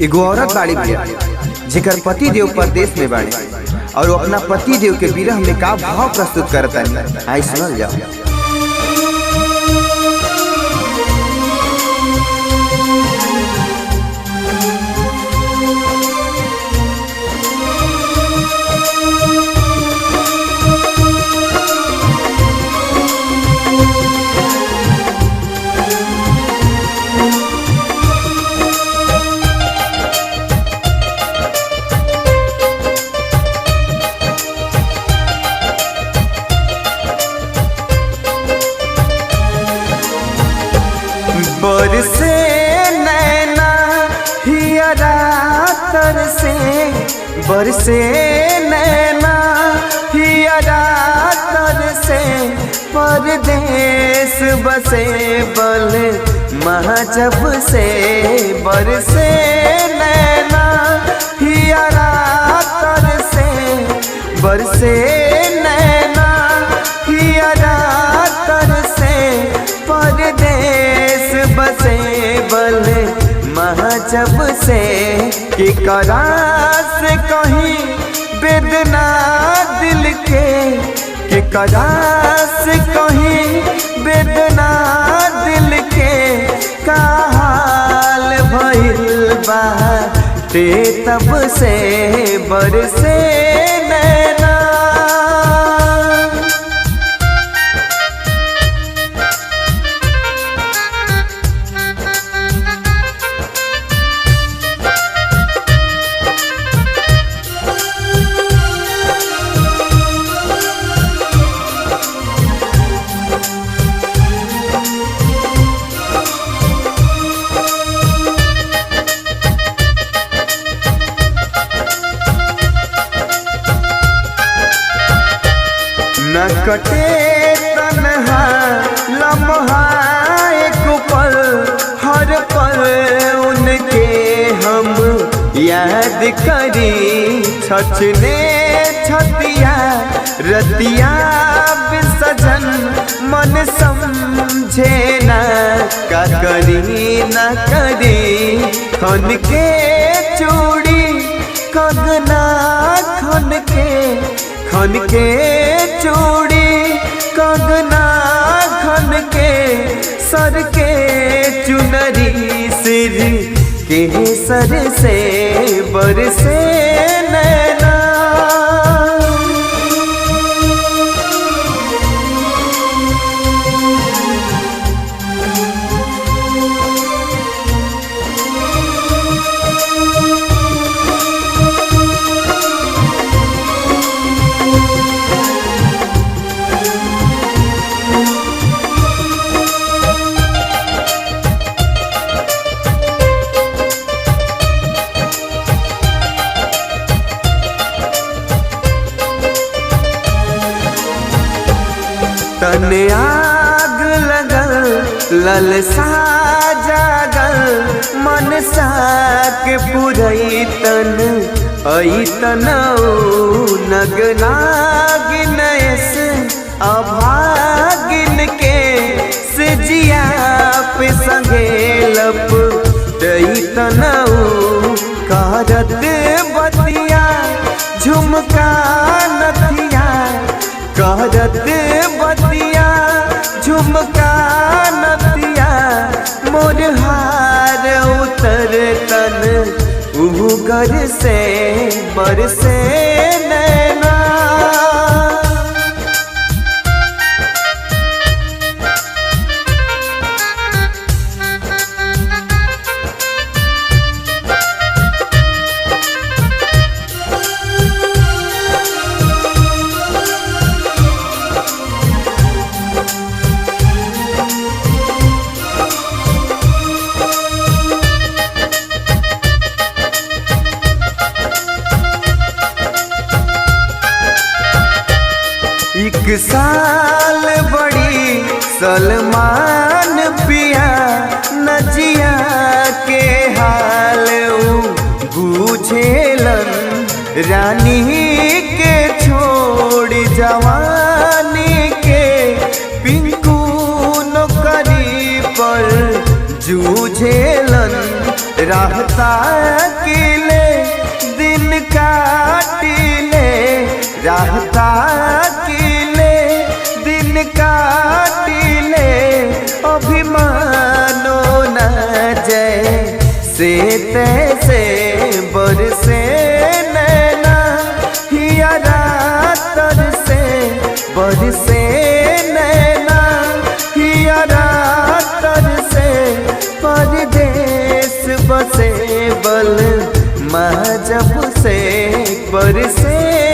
एगो औरत बाड़ी बिया जेकर पति देव परदेश में बाड़े और वो अपना पति देव के विरह में का भाव प्रस्तुत करता। आई सुनल जाओ। बरसे नैना हियरा तरसे, बरसे नैना हियरा तरसे, परदेस बसे बल महजब से। बरसे नैना हियरा तरसे, बरसे नैना हियरा तरसे, परदेस बसे बल महजब से। कि करा से कहीं बेदना दिल के, कि करा से कहीं बेदना दिल के, का हाल भइल बाटे तब से। बरसे नैना न कटे तन्हा लम्हा एक पल, हर पल उनके हम याद करी। छछने छतिया रतिया बिसजन मन समझे न, का करी न करी। खन के चूड़ी कंगना खन के, खन के चूड़ी कंगना खन के, सर के चुनरी सिर के सर से। बरसे नैना तन आग लगल ललसा जागल, मन साक पुरई तन आई तनऊ। नगनागिन ऐसे अभागिन के, सजिया पे संगे लप दई तनऊ। करत बतिया झुमका नथिया, करत बतिया झुमका नथिया, मोर हार उतर तन उगर से। बरसे नैना एक साल बड़ी सलमान पिया, नजिया के हाल बूझेलन। रानी के छोड़ जवानी के, पिंकू नौकरी पर जूझेलन। रहता किले दिन काटिले, रहता किले दिन काटिले, अभिमानो न जय से तैसे बरसे नैना, हियरा तरसे बरसे नैना, हियरा तरसे परदेस बसे बल जब से बरसे